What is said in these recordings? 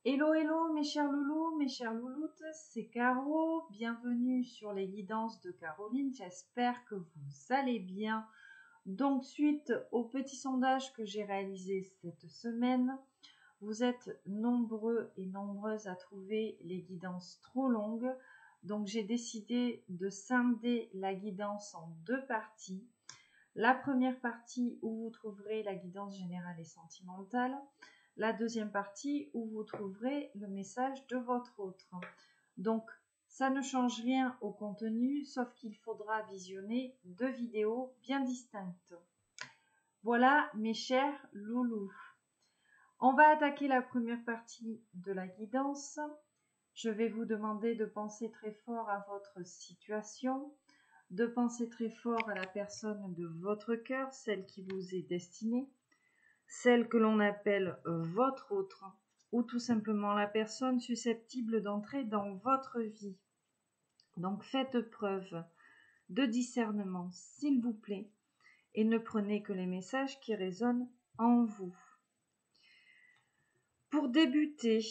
Hello, hello mes chers loulous, mes chères louloutes, c'est Caro, bienvenue sur les guidances de Caroline, j'espère que vous allez bien. Donc suite au petit sondage que j'ai réalisé cette semaine, vous êtes nombreux et nombreuses à trouver les guidances trop longues, donc j'ai décidé de scinder la guidance en deux parties. La première partie où vous trouverez la guidance générale et sentimentale, la deuxième partie où vous trouverez le message de votre autre. Donc, ça ne change rien au contenu, sauf qu'il faudra visionner deux vidéos bien distinctes. Voilà, mes chers loulous. On va attaquer la première partie de la guidance. Je vais vous demander de penser très fort à votre situation, de penser très fort à la personne de votre cœur, celle qui vous est destinée, celle que l'on appelle votre autre, ou tout simplement la personne susceptible d'entrer dans votre vie. Donc faites preuve de discernement, s'il vous plaît, et ne prenez que les messages qui résonnent en vous. Pour débuter,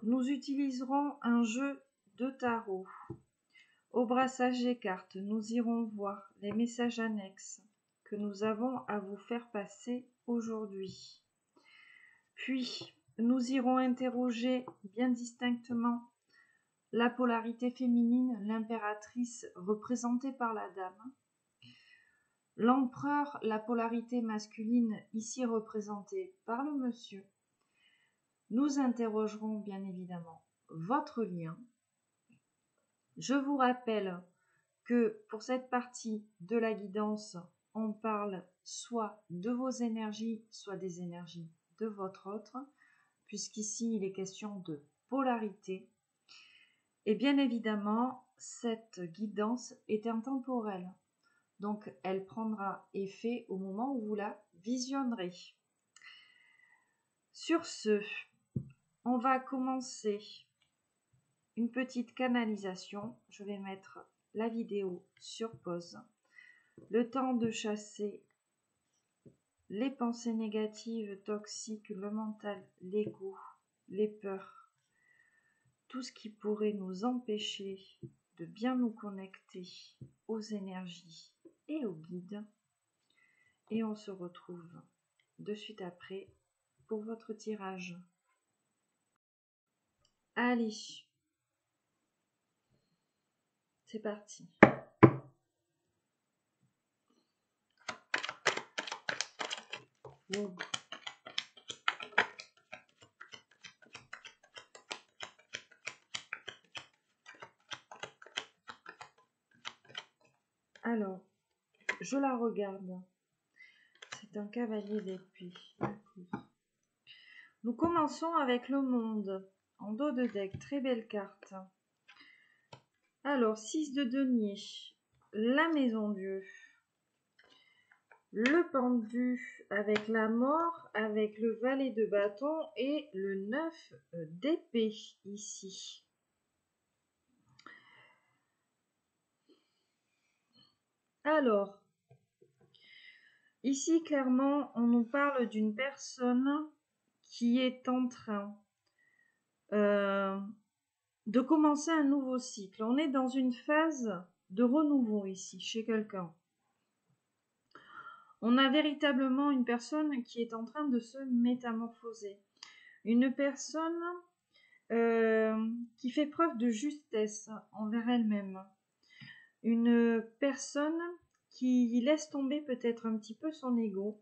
nous utiliserons un jeu de tarot. Au brassage des cartes, nous irons voir les messages annexes que nous avons à vous faire passer aujourd'hui. Puis, nous irons interroger bien distinctement la polarité féminine, l'impératrice représentée par la dame, l'empereur, la polarité masculine ici représentée par le monsieur. Nous interrogerons bien évidemment votre lien. Je vous rappelle que pour cette partie de la guidance, on parle soit de vos énergies, soit des énergies de votre autre, puisqu'ici il est question de polarité. Et bien évidemment, cette guidance est intemporelle, donc elle prendra effet au moment où vous la visionnerez. Sur ce, on va commencer une petite canalisation. Je vais mettre la vidéo sur pause. Le temps de chasser les pensées négatives, toxiques, le mental, l'ego, les peurs, tout ce qui pourrait nous empêcher de bien nous connecter aux énergies et aux guides. Et on se retrouve de suite après pour votre tirage. Allez, c'est parti. Wow. Alors, je la regarde. C'est un cavalier d'épée. Nous commençons avec le monde. En dos de deck, très belle carte. Alors, 6 de denier. La maison Dieu. Le pendu avec la mort, avec le valet de bâton et le 9 d'épée ici. Alors, ici clairement, on nous parle d'une personne qui est en train de commencer un nouveau cycle. On est dans une phase de renouveau ici, chez quelqu'un. On a véritablement une personne qui est en train de se métamorphoser. Une personne qui fait preuve de justesse envers elle-même. Une personne qui laisse tomber peut-être un petit peu son ego.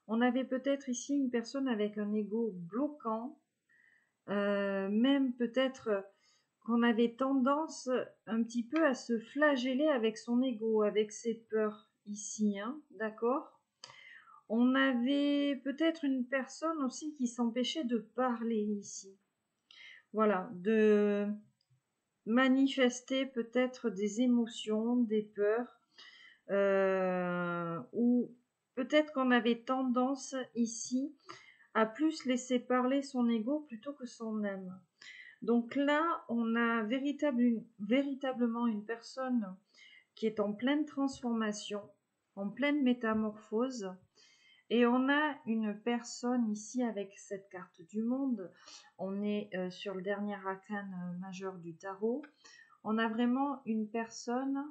On avait peut-être ici une personne avec un ego bloquant, même peut-être qu'on avait tendance un petit peu à se flageller avec son ego, avec ses peurs ici, hein, d'accord ? On avait peut-être une personne aussi qui s'empêchait de parler ici. Voilà, de manifester peut-être des émotions, des peurs, ou peut-être qu'on avait tendance ici à plus laisser parler son ego plutôt que son âme. Donc là, on a véritablement une personne qui est en pleine transformation, en pleine métamorphose, Et on a une personne ici avec cette carte du monde. On est sur le dernier arcane majeur du tarot. On a vraiment une personne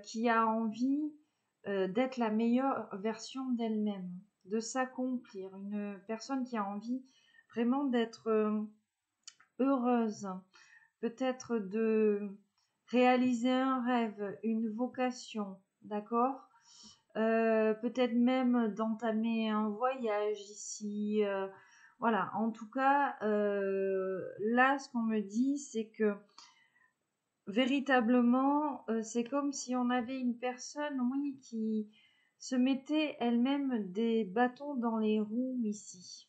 qui a envie d'être la meilleure version d'elle-même, de s'accomplir. Une personne qui a envie vraiment d'être heureuse, peut-être de réaliser un rêve, une vocation, d'accord? Peut-être même d'entamer un voyage ici. Voilà, en tout cas, là, ce qu'on me dit, c'est que véritablement, c'est comme si on avait une personne, oui, qui se mettait elle-même des bâtons dans les roues ici.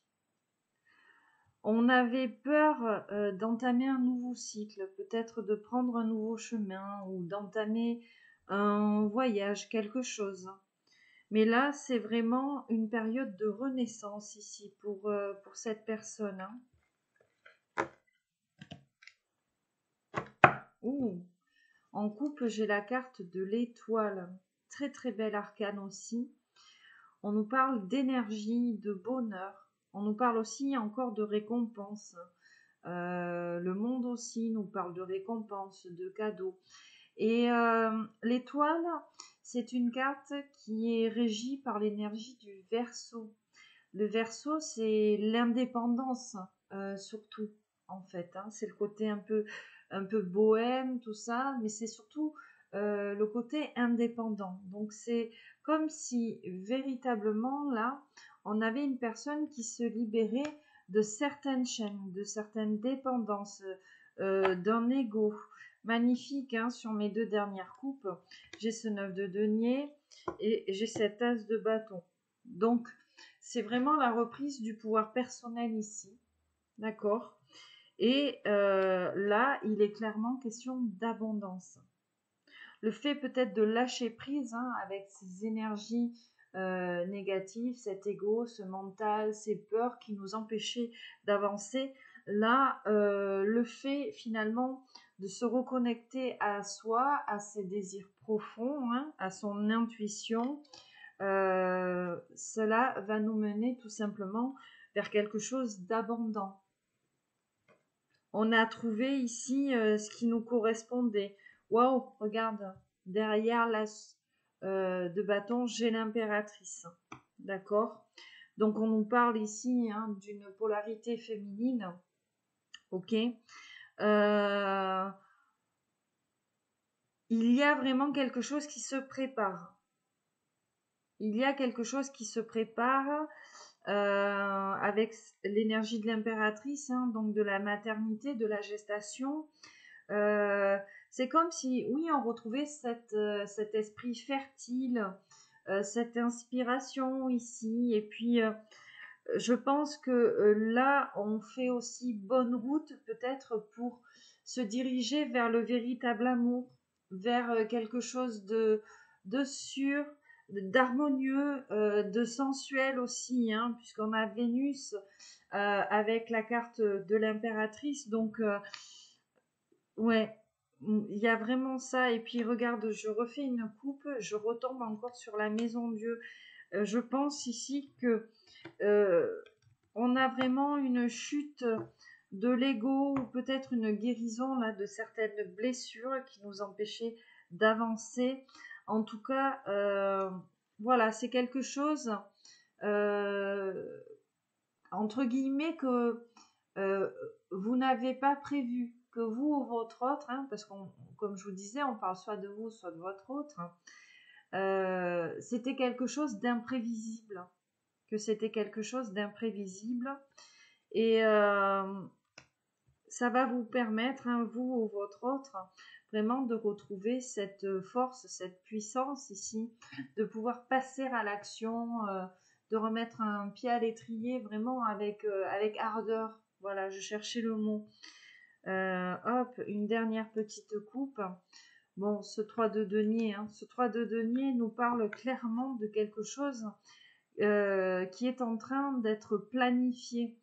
On avait peur d'entamer un nouveau cycle, peut-être de prendre un nouveau chemin ou d'entamer un voyage, quelque chose. Mais là, c'est vraiment une période de renaissance ici pour cette personne. Hein. Ouh. En couple, j'ai la carte de l'étoile. Très très belle arcane aussi. On nous parle d'énergie, de bonheur. On nous parle aussi encore de récompense. Le monde aussi nous parle de récompense, de cadeaux. Et l'étoile, c'est une carte qui est régie par l'énergie du Verseau. Le Verseau, c'est l'indépendance, surtout, en fait. Hein. C'est le côté un peu bohème, tout ça, mais c'est surtout le côté indépendant. Donc, c'est comme si, véritablement, là, on avait une personne qui se libérait de certaines chaînes, de certaines dépendances, d'un ego. Magnifique, hein, sur mes deux dernières coupes. J'ai ce 9 de denier et j'ai cette as de bâton. Donc, c'est vraiment la reprise du pouvoir personnel ici, d'accord? Et là, il est clairement question d'abondance. Le fait peut-être de lâcher prise hein, avec ces énergies négatives, cet ego, ce mental, ces peurs qui nous empêchaient d'avancer. Là, le fait finalement de se reconnecter à soi, à ses désirs profonds, hein, à son intuition, cela va nous mener tout simplement vers quelque chose d'abondant. On a trouvé ici ce qui nous correspondait. Waouh, regarde, derrière l'as de bâton, j'ai l'impératrice. D'accord? Donc on nous parle ici hein, d'une polarité féminine. Ok? Il y a vraiment quelque chose qui se prépare. Il y a quelque chose qui se prépare avec l'énergie de l'impératrice, hein, donc de la maternité, de la gestation. C'est comme si, oui, on retrouvait cet esprit fertile, cette inspiration ici. Et puis, je pense que là, on fait aussi bonne route peut-être pour se diriger vers le véritable amour, vers quelque chose de sûr, d'harmonieux, de sensuel aussi, hein, puisqu'on a Vénus avec la carte de l'impératrice. Donc, ouais, il y a vraiment ça. Et puis, regarde, je refais une coupe, je retombe encore sur la maison Dieu. Je pense ici que on a vraiment une chute de l'ego ou peut-être une guérison là, de certaines blessures qui nous empêchaient d'avancer. En tout cas, voilà, c'est quelque chose, entre guillemets, que vous n'avez pas prévu, que vous ou votre autre, hein, parce qu'on, comme je vous disais, on parle soit de vous, soit de votre autre, c'était quelque chose d'imprévisible, que c'était quelque chose d'imprévisible. Et ça va vous permettre, hein, vous ou votre autre, vraiment de retrouver cette force, cette puissance ici, de pouvoir passer à l'action, de remettre un pied à l'étrier vraiment avec ardeur. Voilà, je cherchais le mot. Hop, une dernière petite coupe. Bon, ce 3 de denier, hein, ce 3 de denier nous parle clairement de quelque chose qui est en train d'être planifié.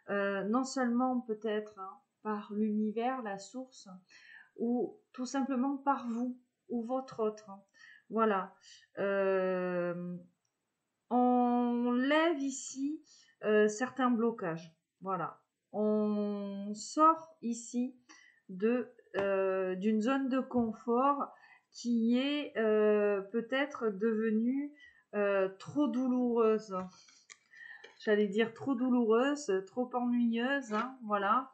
Non seulement peut-être hein, par l'univers, la source, ou tout simplement par vous ou votre autre. Voilà. on lève ici certains blocages. Voilà. On sort ici d'une zone de confort qui est peut-être devenue trop douloureuse. J'allais dire trop douloureuse, trop ennuyeuse, hein, voilà.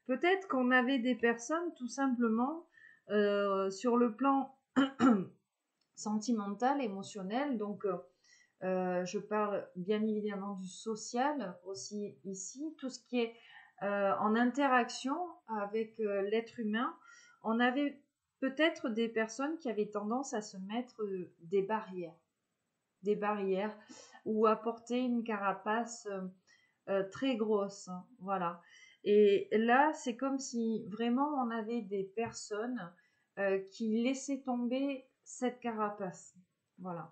Peut-être qu'on avait des personnes tout simplement sur le plan sentimental, émotionnel, donc je parle bien évidemment du social aussi ici, tout ce qui est en interaction avec l'être humain. On avait peut-être des personnes qui avaient tendance à se mettre des barrières ou à porter une carapace très grosse, hein, voilà. Et là, c'est comme si vraiment on avait des personnes qui laissaient tomber cette carapace, voilà.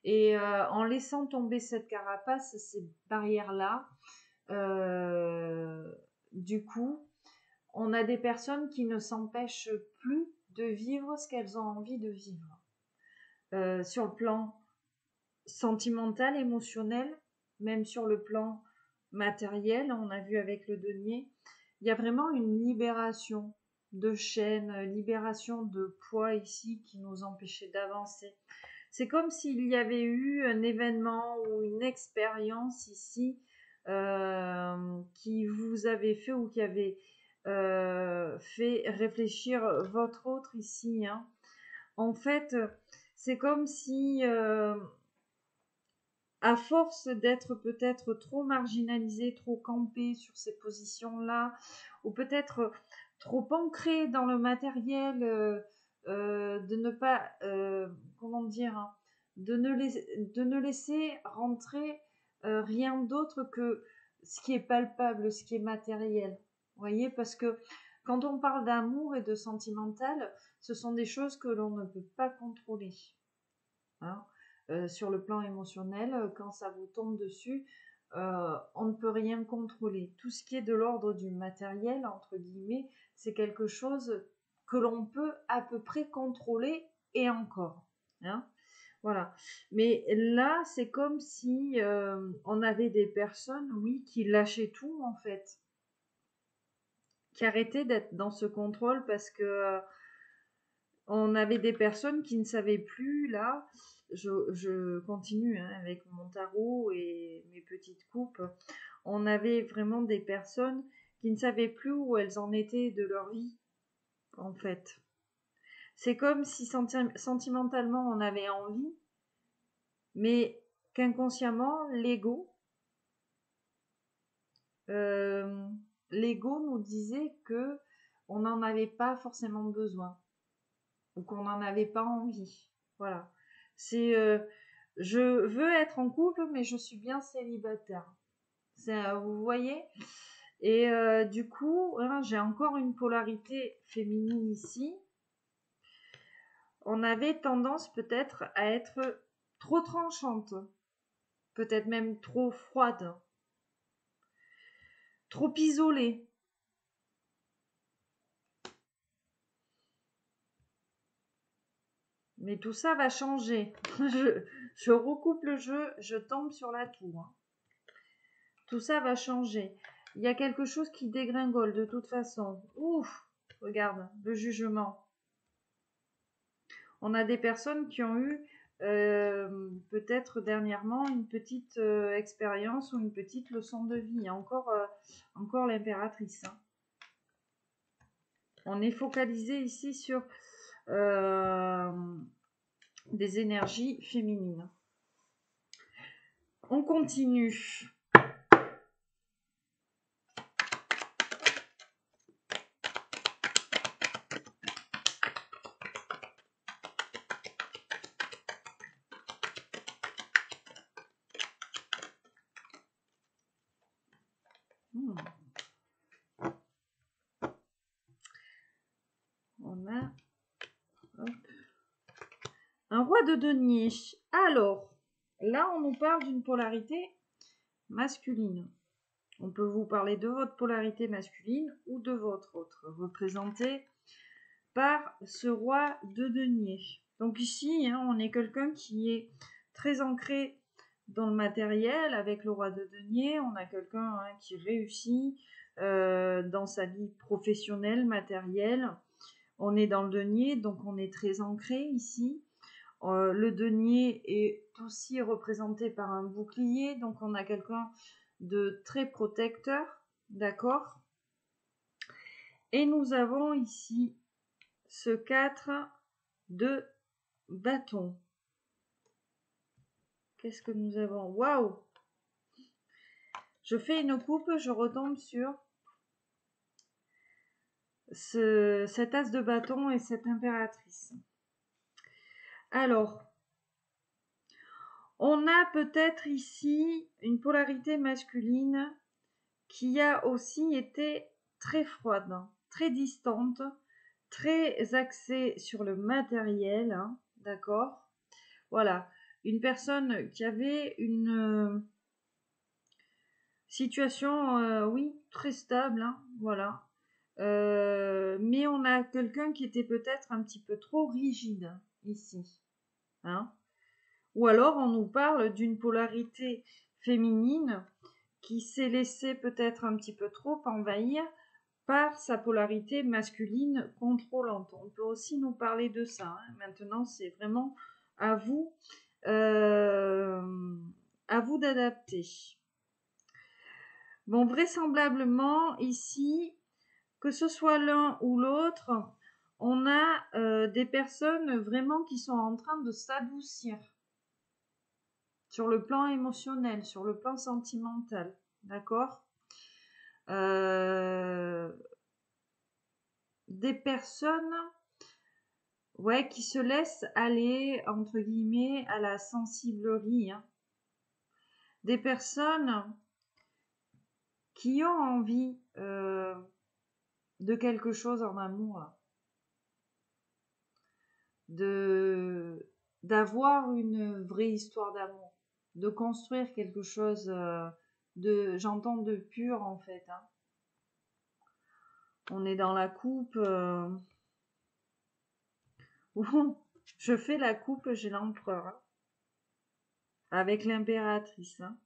Et en laissant tomber cette carapace, ces barrières-là, du coup, on a des personnes qui ne s'empêchent plus de vivre ce qu'elles ont envie de vivre. Sur le plan sentimental, émotionnel, même sur le plan matériel, on a vu avec le denier, il y a vraiment une libération de chaînes, libération de poids ici qui nous empêchait d'avancer. C'est comme s'il y avait eu un événement ou une expérience ici qui vous avait fait ou qui avait fait réfléchir votre autre ici, hein. En fait, c'est comme si à force d'être peut-être trop marginalisé, trop campé sur ces positions-là, ou peut-être trop ancré dans le matériel, de ne pas, comment dire, hein, de ne laisser rentrer rien d'autre que ce qui est palpable, ce qui est matériel. Vous voyez, parce que quand on parle d'amour et de sentimental, ce sont des choses que l'on ne peut pas contrôler, hein. Sur le plan émotionnel, quand ça vous tombe dessus, on ne peut rien contrôler. Tout ce qui est de l'ordre du matériel, entre guillemets, c'est quelque chose que l'on peut à peu près contrôler et encore, hein, voilà. Mais là, c'est comme si on avait des personnes, oui, qui lâchaient tout en fait, qui arrêtaient d'être dans ce contrôle parce que on avait des personnes qui ne savaient plus, là, je continue hein, avec mon tarot et mes petites coupes, on avait vraiment des personnes qui ne savaient plus où elles en étaient de leur vie, en fait. C'est comme si sentimentalement on avait envie, mais qu'inconsciemment, l'ego nous disait que on n'en avait pas forcément besoin ou qu'on n'en avait pas envie. Voilà. C'est je veux être en couple, mais je suis bien célibataire. Vous voyez? Et du coup, hein, j'ai encore une polarité féminine ici. On avait tendance peut-être à être trop tranchante, peut-être même trop froide, trop isolée. Mais tout ça va changer. je recoupe le jeu, je tombe sur la tour, hein. Tout ça va changer. Il y a quelque chose qui dégringole de toute façon. Ouf, regarde, le jugement. On a des personnes qui ont eu peut-être dernièrement une petite expérience ou une petite leçon de vie. Encore l'impératrice, hein. On est focalisé ici sur des énergies féminines. On continue. On a un roi de denier. Alors, là, on nous parle d'une polarité masculine. On peut vous parler de votre polarité masculine ou de votre autre, représentée par ce roi de denier. Donc ici, hein, on est quelqu'un qui est très ancré dans le matériel avec le roi de denier. On a quelqu'un qui réussit dans sa vie professionnelle, matérielle. On est dans le denier, donc on est très ancré ici. Le denier est aussi représenté par un bouclier, donc on a quelqu'un de très protecteur, d'accord? Et nous avons ici ce 4 de bâton. Qu'est-ce que nous avons? Waouh! Je fais une coupe, je retombe sur cet as de bâton et cette impératrice. Alors, on a peut-être ici une polarité masculine qui a aussi été très froide, très distante, très axée sur le matériel, hein, d'accord? Voilà, une personne qui avait une situation, oui, très stable, hein, voilà. Mais on a quelqu'un qui était peut-être un petit peu trop rigide ici, hein. Ou alors on nous parle d'une polarité féminine qui s'est laissée peut-être un petit peu trop envahir par sa polarité masculine contrôlante. On peut aussi nous parler de ça, hein. Maintenant, c'est vraiment à vous d'adapter. Bon, vraisemblablement, ici, que ce soit l'un ou l'autre, on a des personnes vraiment qui sont en train de s'adoucir sur le plan émotionnel, sur le plan sentimental, d'accord? Des personnes, ouais, qui se laissent aller, entre guillemets, à la sensiblerie, hein. Des personnes qui ont envie de quelque chose en amour, d'avoir une vraie histoire d'amour, de construire quelque chose j'entends de pur en fait, hein. On est dans la coupe où je fais la coupe, j'ai l'empereur, hein, avec l'impératrice, hein.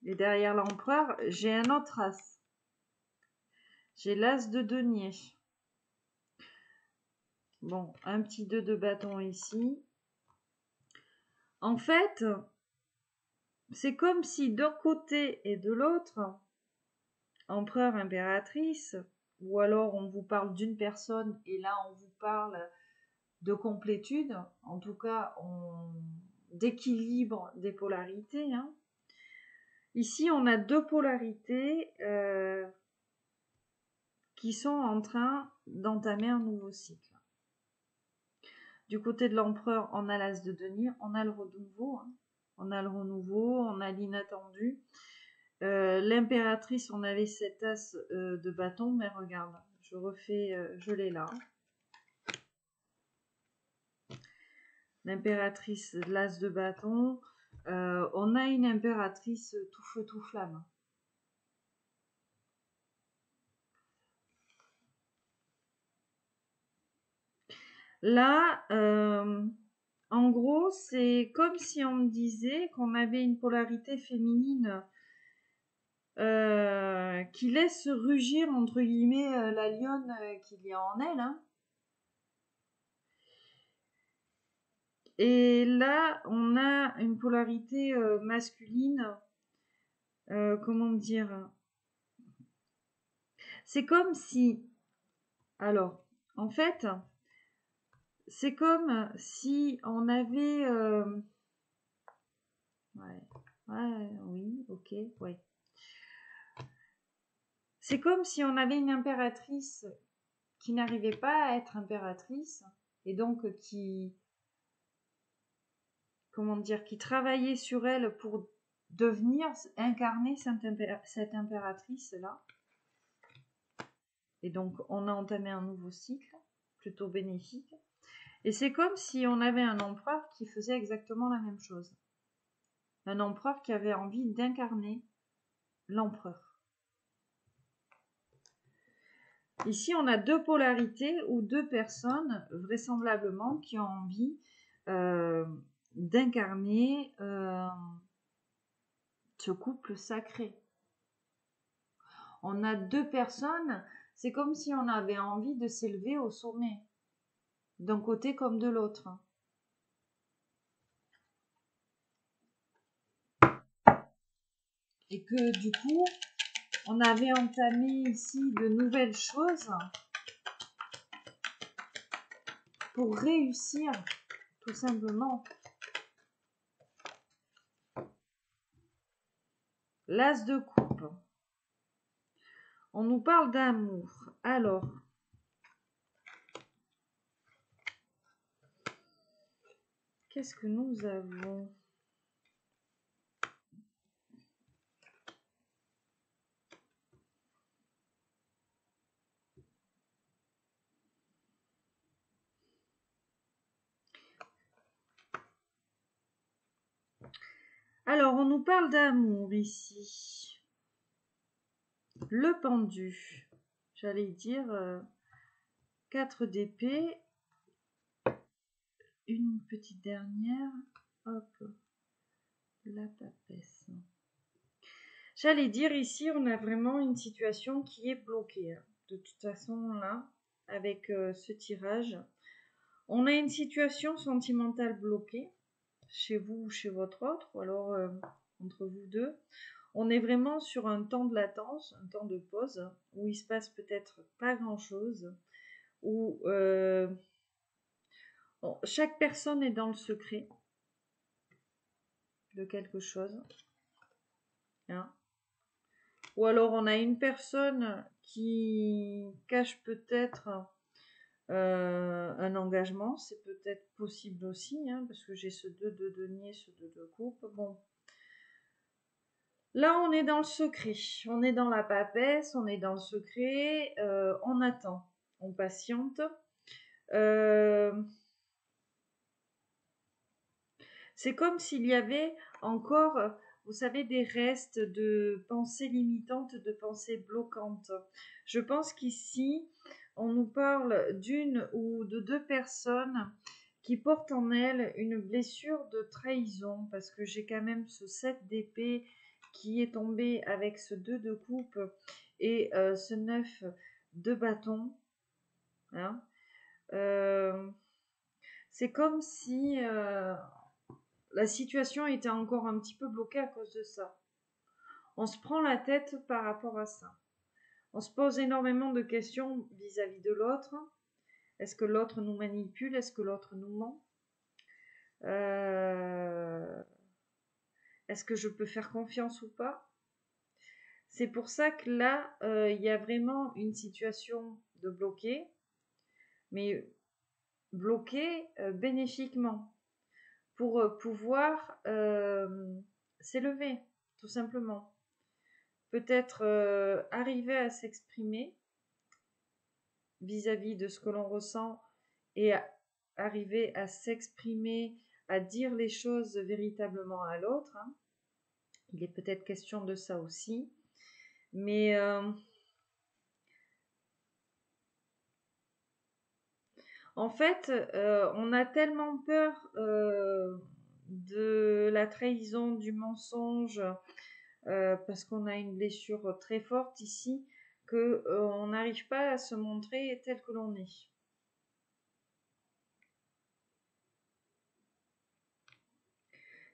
Et derrière l'empereur, j'ai un autre as. J'ai l'as de denier. Bon, un petit 2 de bâton ici. En fait, c'est comme si d'un côté et de l'autre, empereur, impératrice, ou alors on vous parle d'une personne et là on vous parle de complétude, en tout cas d'équilibre des polarités, hein. Ici, on a deux polarités qui sont en train d'entamer un nouveau cycle. Du côté de l'empereur, on a l'as de denier, on a le renouveau, hein. On a le renouveau, on a l'inattendu. L'impératrice, on avait cet as de bâton, mais regarde, je refais, je l'ai là. L'impératrice, l'as de bâton. On a une impératrice tout feu, tout flamme. Là, en gros, c'est comme si on me disait qu'on avait une polarité féminine qui laisse rugir, entre guillemets, la lionne qu'il y a en elle, hein. Et là, on a une polarité masculine, comment dire? C'est comme si, alors, en fait, c'est comme si on avait, oui, ok, ouais. C'est comme si on avait une impératrice qui n'arrivait pas à être impératrice et donc qui, comment dire, qui travaillait sur elle pour devenir, incarner cette impératrice-là. Et donc, on a entamé un nouveau cycle, plutôt bénéfique. Et c'est comme si on avait un empereur qui faisait exactement la même chose. Un empereur qui avait envie d'incarner l'empereur. Ici, on a deux polarités ou deux personnes, vraisemblablement, qui ont envie d'incarner ce couple sacré. On a deux personnes, c'est comme si on avait envie de s'élever au sommet, d'un côté comme de l'autre. Et que du coup, on avait entamé ici de nouvelles choses pour réussir, tout simplement. L'as de coupe. On nous parle d'amour. Alors, qu'est-ce que nous avons ? Alors, on nous parle d'amour ici. Le pendu. J'allais dire 4 d'épée. Une petite dernière. Hop. La papesse. J'allais dire ici, on a vraiment une situation qui est bloquée. De toute façon, là, avec ce tirage, on a une situation sentimentale bloquée chez vous ou chez votre autre, ou alors entre vous deux. On est vraiment sur un temps de latence, un temps de pause, où il se passe peut-être pas grand-chose, où chaque personne est dans le secret de quelque chose. Hein. Ou alors on a une personne qui cache peut-être un engagement, c'est peut-être possible aussi, hein, parce que j'ai ce 2 de denier, ce 2 de coupe. Bon. Là, on est dans le secret, on est dans la papesse, on est dans le secret, on attend, on patiente. C'est comme s'il y avait encore, vous savez, des restes de pensées limitantes, de pensées bloquantes. Je pense qu'ici, on nous parle d'une ou de deux personnes qui portent en elles une blessure de trahison, parce que j'ai quand même ce 7 d'épée qui est tombé avec ce 2 de coupe et ce 9 de bâton. Hein. C'est comme si la situation était encore un petit peu bloquée à cause de ça. On se prend la tête par rapport à ça. On se pose énormément de questions vis-à-vis de l'autre. Est-ce que l'autre nous manipule? Est-ce que l'autre nous ment? Est-ce que je peux faire confiance ou pas? C'est pour ça que là, il y a vraiment une situation de bloqué, mais bloqué bénéfiquement, pour pouvoir s'élever, tout simplement. Peut-être arriver à s'exprimer vis-à-vis de ce que l'on ressent et arriver à s'exprimer, à dire les choses véritablement à l'autre. Hein. Il est peut-être question de ça aussi. Mais en fait, on a tellement peur de la trahison, du mensonge, parce qu'on a une blessure très forte ici, qu'on n'arrive pas à se montrer tel que l'on est.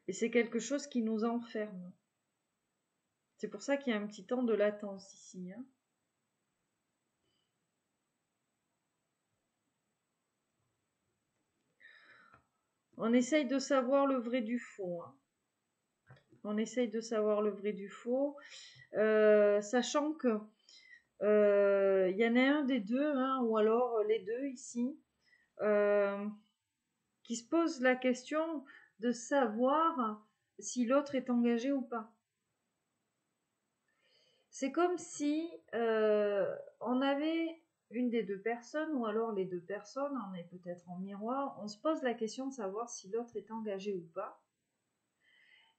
Et c'est quelque chose qui nous enferme. C'est pour ça qu'il y a un petit temps de latence ici. Hein. On essaye de savoir le vrai du faux. Hein. On essaye de savoir le vrai du faux, sachant que y en a un des deux, hein, ou alors les deux ici, qui se pose la question de savoir si l'autre est engagé ou pas. C'est comme si on avait une des deux personnes, ou alors les deux personnes, on est peut-être en miroir, on se pose la question de savoir si l'autre est engagé ou pas.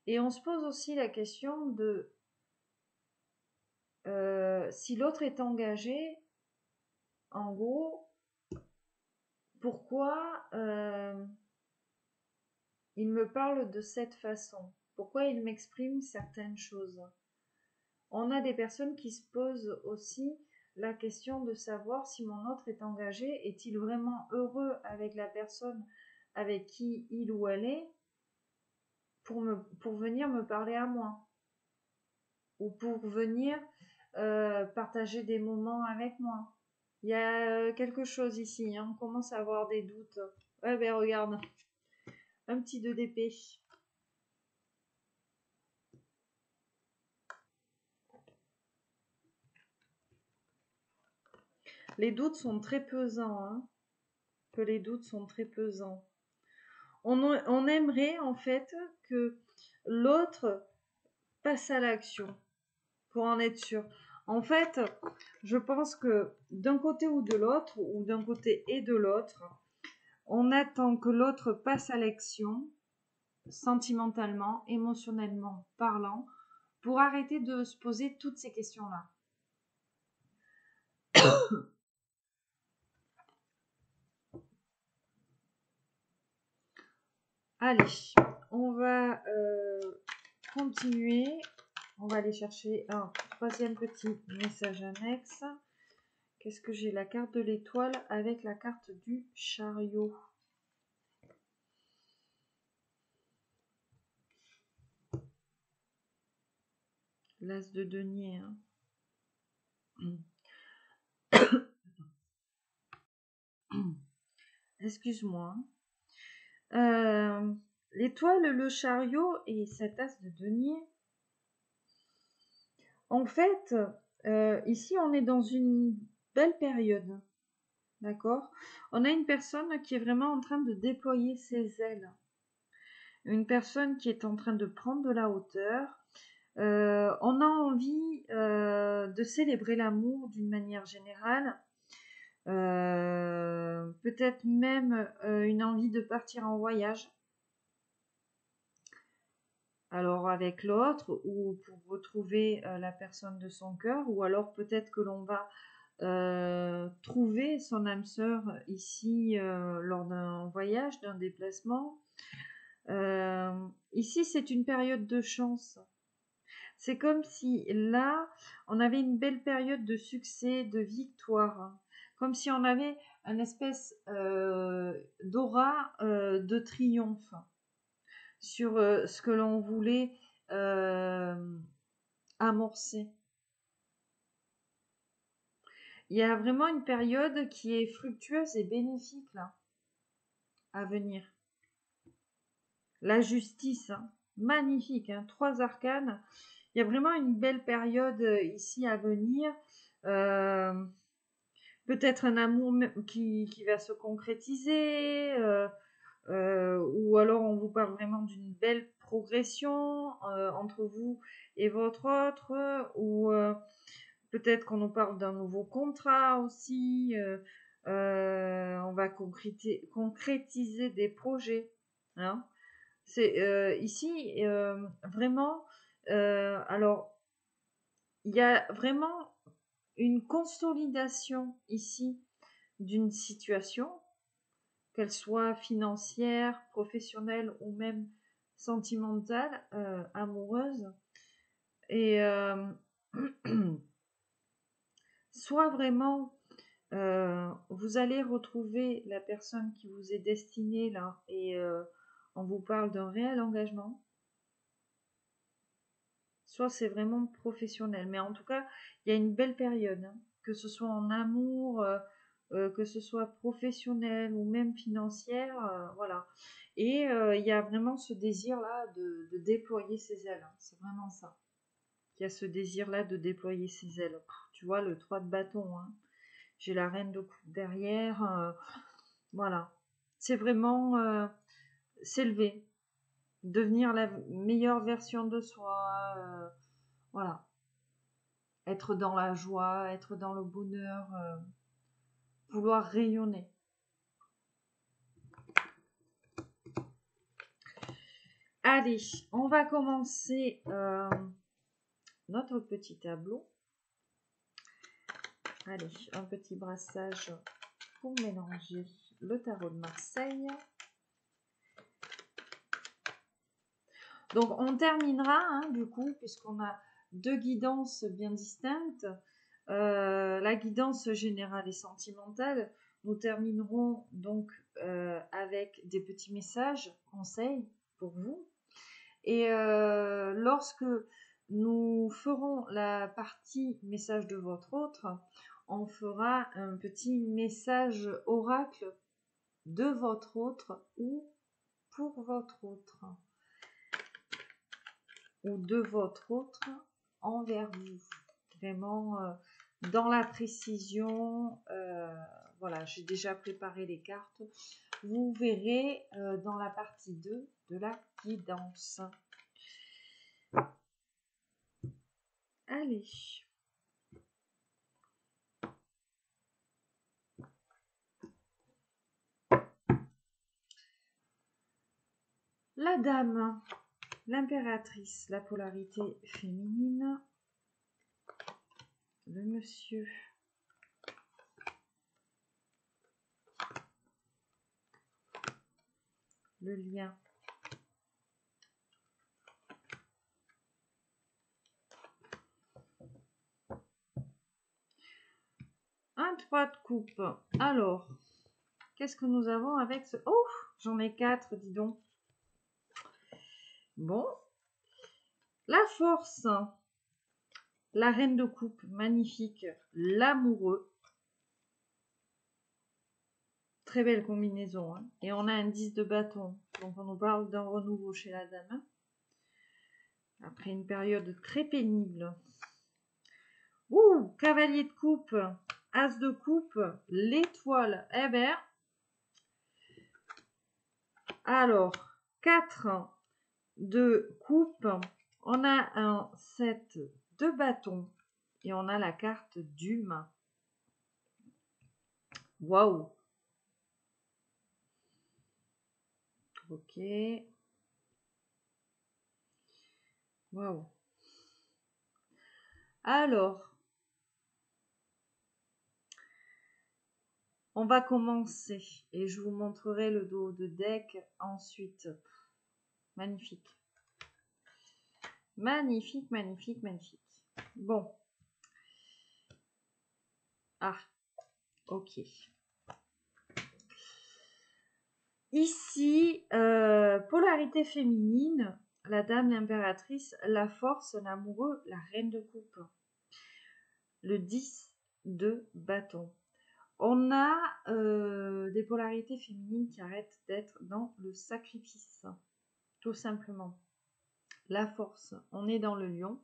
Et on se pose aussi la question de si l'autre est engagé, en gros, pourquoi il me parle de cette façon? Pourquoi il m'exprime certaines choses? On a des personnes qui se posent aussi la question de savoir si mon autre est engagé, est-il vraiment heureux avec la personne avec qui il ou elle est pour venir me parler à moi ou pour venir partager des moments avec moi. Il y a quelque chose ici, hein, on commence à avoir des doutes. Ouais, ben regarde, un petit 2 d'épée. Les doutes sont très pesants, hein, que les doutes sont très pesants. On aimerait en fait que l'autre passe à l'action pour en être sûr. En fait, je pense que d'un côté ou de l'autre, ou d'un côté et de l'autre, on attend que l'autre passe à l'action, sentimentalement, émotionnellement parlant, pour arrêter de se poser toutes ces questions-là. Allez, on va continuer. On va aller chercher un troisième petit message annexe. Qu'est-ce que j'ai? La carte de l'étoile avec la carte du chariot. L'as de denier. Hein. Excuse-moi. L'étoile, le chariot et cette as de denier. En fait, ici, on est dans une belle période. D'accord? On a une personne qui est vraiment en train de déployer ses ailes. Une personne qui est en train de prendre de la hauteur. On a envie de célébrer l'amour d'une manière générale. Peut-être même une envie de partir en voyage. Alors avec l'autre, ou pour retrouver la personne de son cœur, ou alors peut-être que l'on va trouver son âme sœur ici lors d'un voyage, d'un déplacement. Ici, c'est une période de chance. C'est comme si là, on avait une belle période de succès, de victoire. Comme si on avait une espèce d'aura de triomphe sur ce que l'on voulait amorcer. Il y a vraiment une période qui est fructueuse et bénéfique là, à venir. La justice, hein, magnifique, hein, 3 arcanes. Il y a vraiment une belle période ici à venir. Peut-être un amour qui va se concrétiser, ou alors on vous parle vraiment d'une belle progression entre vous et votre autre, ou peut-être qu'on nous parle d'un nouveau contrat aussi. On va concrétiser des projets. Hein. C'est ici vraiment. Alors, il y a vraiment une consolidation ici d'une situation, qu'elle soit financière, professionnelle ou même sentimentale, amoureuse. Et soit vraiment vous allez retrouver la personne qui vous est destinée là et on vous parle d'un réel engagement, soit c'est vraiment professionnel. Mais en tout cas, il y a une belle période, hein, que ce soit en amour, que ce soit professionnel ou même financière, voilà. Et il y a vraiment ce désir-là de déployer ses ailes, hein, c'est vraiment ça. Il y a ce désir-là de déployer ses ailes. Tu vois, le 3 de bâton, hein. J'ai la reine de coupe derrière, voilà. C'est vraiment s'élever, devenir la meilleure version de soi, voilà. Être dans la joie, être dans le bonheur, vouloir rayonner. Allez, on va commencer notre petit tableau. Allez, un petit brassage pour mélanger le tarot de Marseille. Donc, on terminera, hein, du coup, puisqu'on a deux guidances bien distinctes. La guidance générale et sentimentale. Nous terminerons donc avec des petits messages, conseils pour vous. Et lorsque nous ferons la partie message de votre autre, on fera un petit message oracle de votre autre ou pour votre autre ou de votre autre envers vous. Vraiment dans la précision. Voilà, j'ai déjà préparé les cartes. Vous verrez dans la partie 2 de la guidance. Allez. La dame, l'impératrice, la polarité féminine, le monsieur, le lien, un 3 de coupe. Alors, qu'est-ce que nous avons avec ce... Oh, j'en ai 4, dis donc. Bon, la force, la reine de coupe, magnifique, l'amoureux. Très belle combinaison. Hein. Et on a un 10 de bâton. Donc on nous parle d'un renouveau chez la dame. Après une période très pénible. Ouh, cavalier de coupe, as de coupe, l'étoile. Eh ben, alors, 4 de coupe. On a un 7 de bâton. Et on a la carte d'humain. Waouh. Ok. Waouh. Alors, on va commencer et je vous montrerai le dos de deck ensuite. Magnifique. Magnifique, magnifique, magnifique. Bon. Ah, ok. Ici, polarité féminine, la dame, l'impératrice, la force, l'amoureux, la reine de coupe. Le 10 de bâton. On a des polarités féminines qui arrêtent d'être dans le sacrifice, tout simplement. La force, on est dans le lion.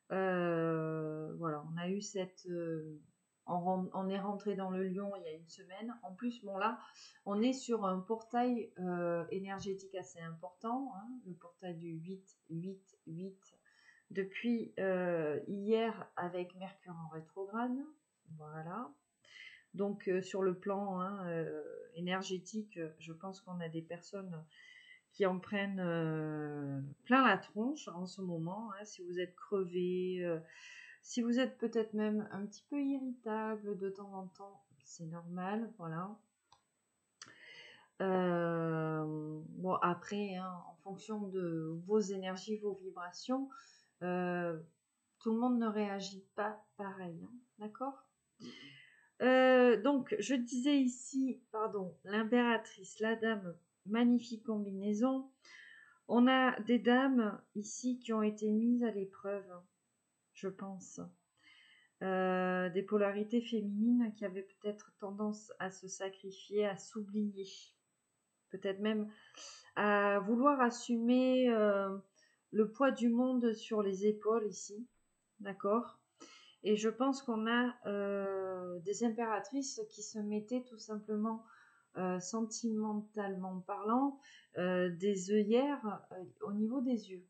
Voilà, on a eu cette... on est rentré dans le lion il y a une semaine. En plus, bon là, on est sur un portail énergétique assez important. Hein, le portail du 8, 8, 8. Depuis hier avec Mercure en rétrograde. Voilà. Donc sur le plan énergétique, je pense qu'on a des personnes qui en prennent plein la tronche en ce moment. Hein, si vous êtes crevé, si vous êtes peut-être même un petit peu irritable de temps en temps, c'est normal, voilà. Bon, après, hein, en fonction de vos énergies, vos vibrations, tout le monde ne réagit pas pareil, hein, d'accord ? Donc, je disais ici, pardon, l'impératrice, la dame, magnifique combinaison. On a des dames ici qui ont été mises à l'épreuve, je pense. Des polarités féminines qui avaient peut-être tendance à se sacrifier, à s'oublier. Peut-être même à vouloir assumer le poids du monde sur les épaules ici. D'accord ? Et je pense qu'on a des impératrices qui se mettaient tout simplement, sentimentalement parlant, des œillères au niveau des yeux.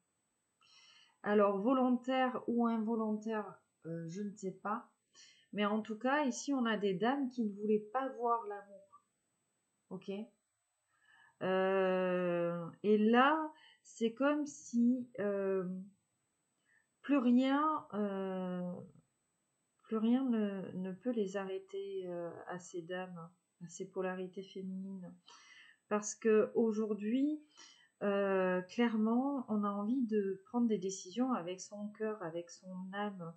Alors, volontaire ou involontaire, je ne sais pas. Mais en tout cas, ici, on a des dames qui ne voulaient pas voir l'amour. Ok ? Et là, c'est comme si plus rien... plus rien ne peut les arrêter à ces dames, à ces polarités féminines. Parce qu'aujourd'hui, clairement, on a envie de prendre des décisions avec son cœur, avec son âme.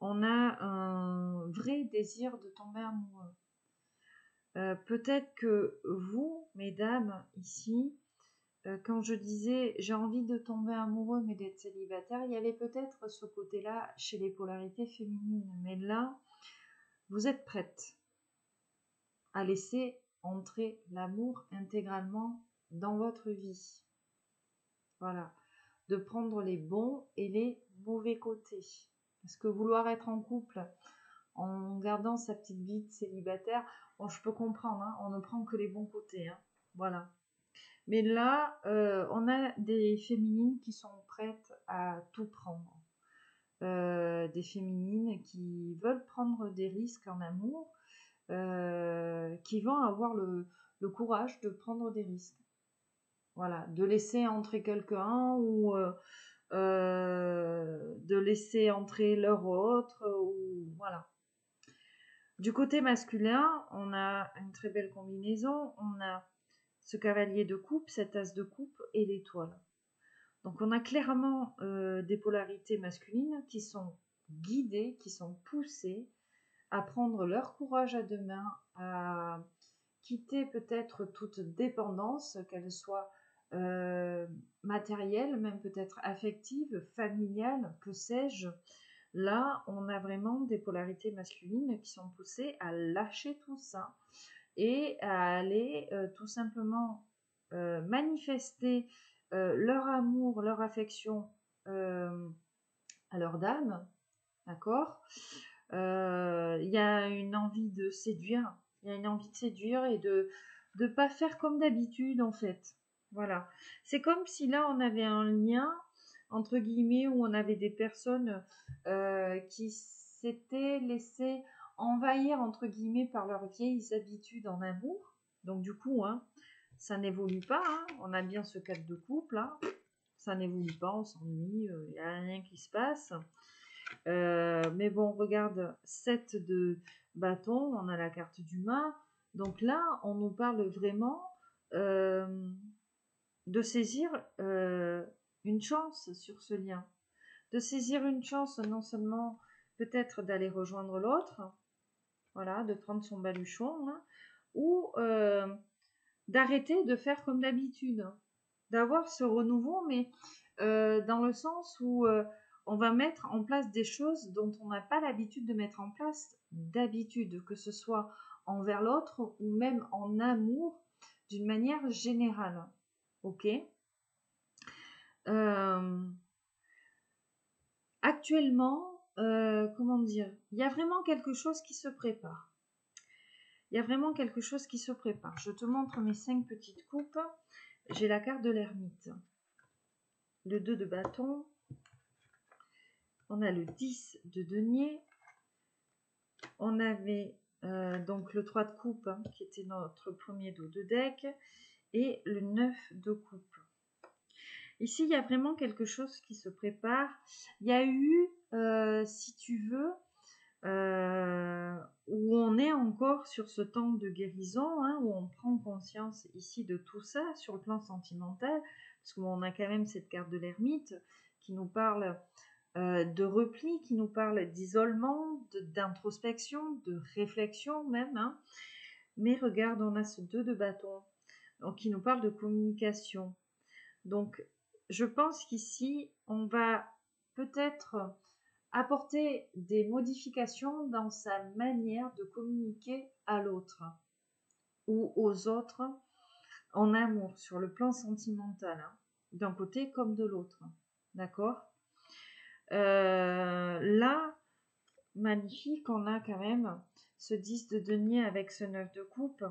On a un vrai désir de tomber amoureux. Peut-être que vous, mesdames, ici, quand je disais j'ai envie de tomber amoureux mais d'être célibataire, il y avait peut-être ce côté-là chez les polarités féminines. Mais là, vous êtes prête à laisser entrer l'amour intégralement dans votre vie. Voilà. De prendre les bons et les mauvais côtés. Parce que vouloir être en couple en gardant sa petite vie de célibataire, bon, je peux comprendre, hein, on ne prend que les bons côtés. Hein, voilà. Mais là, on a des féminines qui sont prêtes à tout prendre. Des féminines qui veulent prendre des risques en amour, qui vont avoir le courage de prendre des risques. Voilà, de laisser entrer quelqu'un ou de laisser entrer leur autre, ou voilà. Du côté masculin, on a une très belle combinaison. On a ce cavalier de coupe, cet as de coupe et l'étoile. Donc on a clairement des polarités masculines qui sont guidées, qui sont poussées à prendre leur courage à deux mains, à quitter peut-être toute dépendance, qu'elle soit matérielle, même peut-être affective, familiale, que sais-je. Là, on a vraiment des polarités masculines qui sont poussées à lâcher tout ça et à aller tout simplement manifester leur amour, leur affection à leur dame, d'accord. Il y a une envie de séduire, il y a une envie de séduire et de ne pas faire comme d'habitude en fait. Voilà. C'est comme si là on avait un lien entre guillemets où on avait des personnes qui s'étaient laissées envahir entre guillemets par leurs vieilles habitudes en amour. Donc du coup, hein, ça n'évolue pas. Hein. On a bien ce cadre de couple, hein. Ça n'évolue pas, on s'ennuie, il n'y a rien qui se passe. Mais bon, regarde, 7 de bâton, on a la carte du mât. Donc là, on nous parle vraiment de saisir une chance sur ce lien. De saisir une chance non seulement peut-être d'aller rejoindre l'autre, voilà, de prendre son baluchon, hein, ou d'arrêter de faire comme d'habitude, d'avoir ce renouveau, mais dans le sens où on va mettre en place des choses dont on n'a pas l'habitude de mettre en place d'habitude, que ce soit envers l'autre ou même en amour d'une manière générale. Ok. Actuellement, comment dire, il y a vraiment quelque chose qui se prépare. Il y a vraiment quelque chose qui se prépare. Je te montre mes 5 petites coupes. J'ai la carte de l'ermite, le 2 de bâton, on a le 10 de denier, on avait donc le 3 de coupe, hein, qui était notre premier dos de deck, et le 9 de coupe. Ici, il y a vraiment quelque chose qui se prépare. Il y a eu, si tu veux, où on est encore sur ce temps de guérison, hein, où on prend conscience ici de tout ça sur le plan sentimental, parce qu'on a quand même cette carte de l'ermite qui nous parle de repli, qui nous parle d'isolement, d'introspection, de réflexion même, hein. Mais regarde, on a ce 2 de bâton, donc, qui nous parle de communication. Donc, je pense qu'ici, on va peut-être apporter des modifications dans sa manière de communiquer à l'autre ou aux autres en amour, sur le plan sentimental, hein, d'un côté comme de l'autre. D'accord. Là, magnifique, on a quand même ce 10 de denier avec ce 9 de coupe.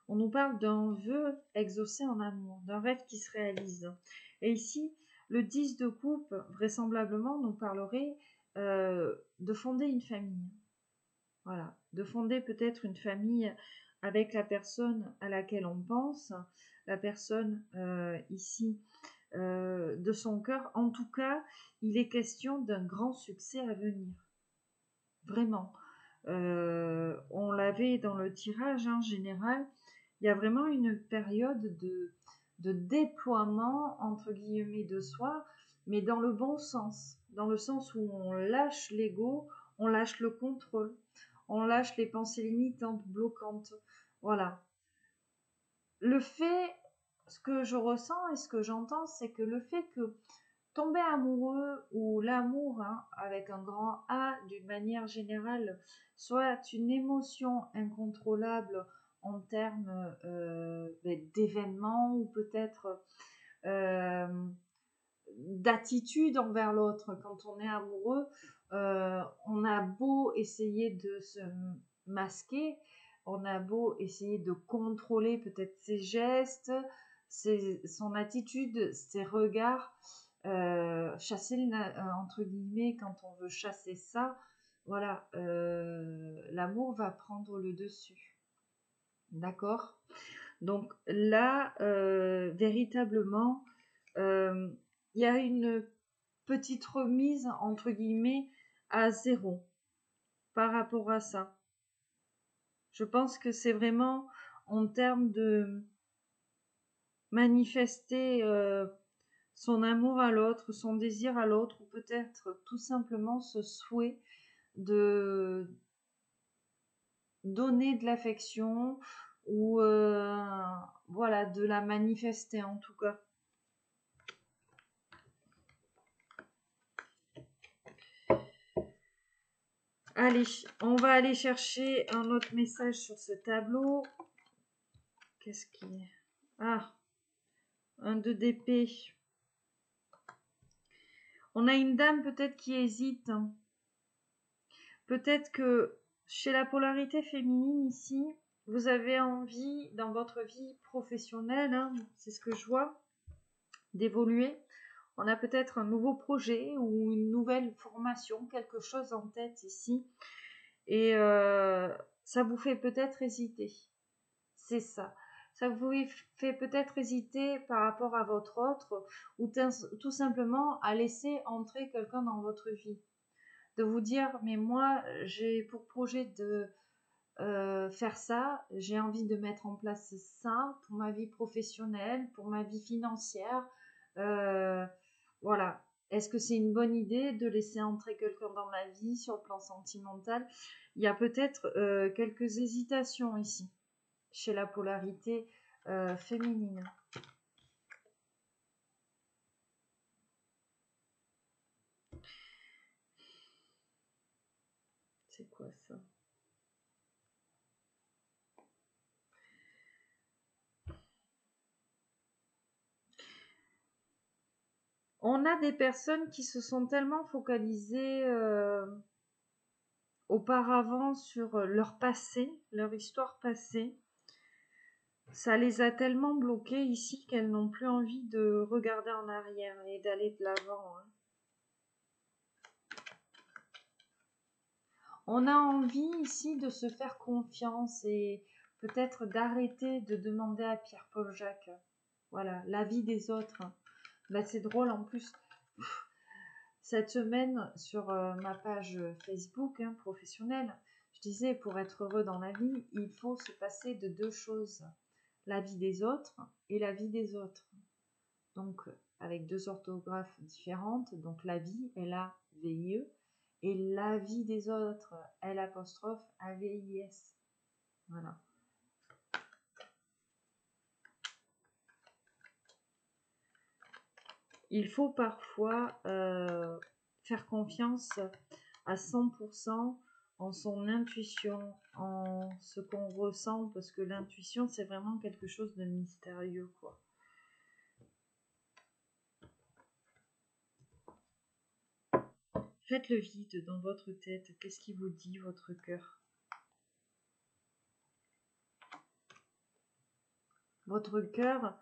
On nous parle d'un vœu exaucé en amour, d'un rêve qui se réalise. Et ici, le 10 de coupe, vraisemblablement, nous parlerait de fonder une famille. Voilà, de fonder peut-être une famille avec la personne à laquelle on pense, la personne ici de son cœur. En tout cas, il est question d'un grand succès à venir. Vraiment. On l'avait dans le tirage, hein, général. Il y a vraiment une période de déploiement, entre guillemets, de soi, mais dans le bon sens. Dans le sens où on lâche l'ego, on lâche le contrôle, on lâche les pensées limitantes, bloquantes. Voilà. Le fait, ce que je ressens et ce que j'entends, c'est que le fait que tomber amoureux ou l'amour, hein, avec un grand A d'une manière générale, soit une émotion incontrôlable en termes d'événements ou peut-être d'attitude envers l'autre. Quand on est amoureux, on a beau essayer de se masquer, on a beau essayer de contrôler peut-être ses gestes, son attitude, ses regards, chasser entre guillemets quand on veut chasser ça, voilà, l'amour va prendre le dessus. D'accord? Donc là, véritablement, il y a une petite remise, entre guillemets, à zéro par rapport à ça. Je pense que c'est vraiment en termes de manifester son amour à l'autre, son désir à l'autre, ou peut-être tout simplement ce souhait de donner de l'affection ou voilà, de la manifester en tout cas. Allez, on va aller chercher un autre message sur ce tableau. Qu'est-ce qui est? Ah, un 2 d'épée. On a une dame peut-être qui hésite. Peut-être que chez la polarité féminine ici, vous avez envie dans votre vie professionnelle, hein, c'est ce que je vois, d'évoluer. On a peut-être un nouveau projet ou une nouvelle formation, quelque chose en tête ici. Et ça vous fait peut-être hésiter. C'est ça. Ça vous fait peut-être hésiter par rapport à votre autre ou tout simplement à laisser entrer quelqu'un dans votre vie. De vous dire, mais moi, j'ai pour projet de faire ça, j'ai envie de mettre en place ça pour ma vie professionnelle, pour ma vie financière. Voilà. Est-ce que c'est une bonne idée de laisser entrer quelqu'un dans ma vie sur le plan sentimental? Il y a peut-être quelques hésitations ici, chez la polarité féminine. C'est quoi ça? On a des personnes qui se sont tellement focalisées auparavant sur leur passé, leur histoire passée. Ça les a tellement bloquées ici qu'elles n'ont plus envie de regarder en arrière et d'aller de l'avant. Hein. On a envie ici de se faire confiance et peut-être d'arrêter de demander à Pierre-Paul Jacques, voilà, l'avis des autres. Bah, c'est drôle en plus. Cette semaine, sur ma page Facebook professionnelle, je disais, pour être heureux dans la vie, il faut se passer de deux choses. La vie des autres et la vie des autres. Donc, avec deux orthographes différentes. Donc, la vie, L-A-V-I-E. Et la vie des autres, L''A-V-I-S. Voilà. Il faut parfois faire confiance à 100% en son intuition, en ce qu'on ressent, parce que l'intuition, c'est vraiment quelque chose de mystérieux, quoi. Faites le vide dans votre tête. Qu'est-ce qui vous dit, votre cœur? Votre cœur,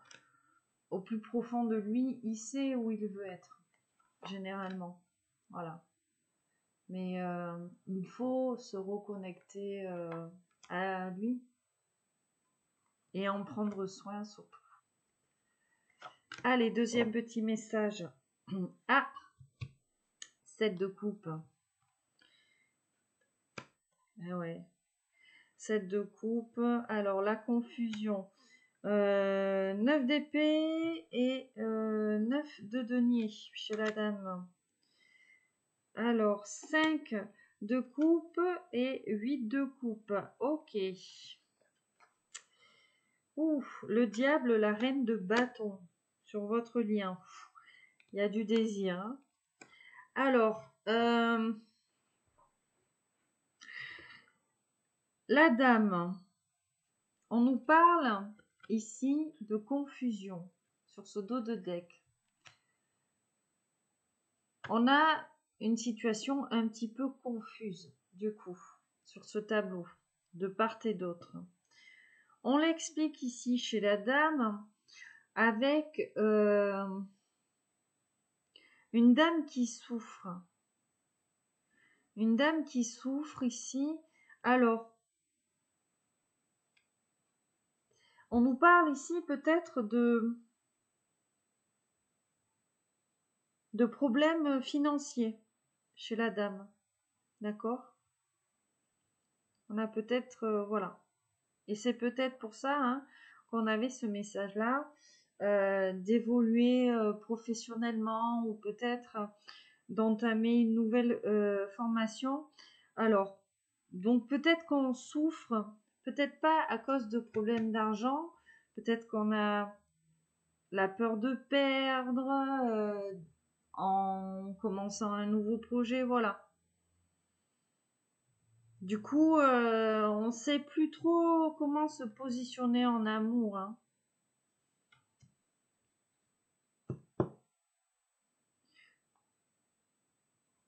au plus profond de lui, il sait où il veut être, généralement. Voilà. Mais il faut se reconnecter à lui et en prendre soin surtout. Allez, deuxième petit message. Ah, 7 de coupe. Ah ouais. 7 de coupe. Alors, la confusion. 9 d'épée et 9 de denier chez la dame. Alors, 5 de coupe et 8 de coupe. Ok. Ouf, le diable, la reine de bâton sur votre lien. Il y a du désir. Hein. Alors, la dame, on nous parle ici de confusion sur ce dos de deck. On a une situation un petit peu confuse, du coup, sur ce tableau, de part et d'autre. On l'explique ici chez la dame avec une dame qui souffre. Une dame qui souffre ici. Alors, on nous parle ici peut-être de problèmes financiers chez la dame. D'accord? On a peut-être, voilà. Et c'est peut-être pour ça hein, qu'on avait ce message-là, d'évoluer professionnellement ou peut-être d'entamer une nouvelle formation. Alors, donc peut-être qu'on souffre, peut-être pas à cause de problèmes d'argent, peut-être qu'on a la peur de perdre en commençant un nouveau projet, voilà. Du coup, on ne sait plus trop comment se positionner en amour. Hein.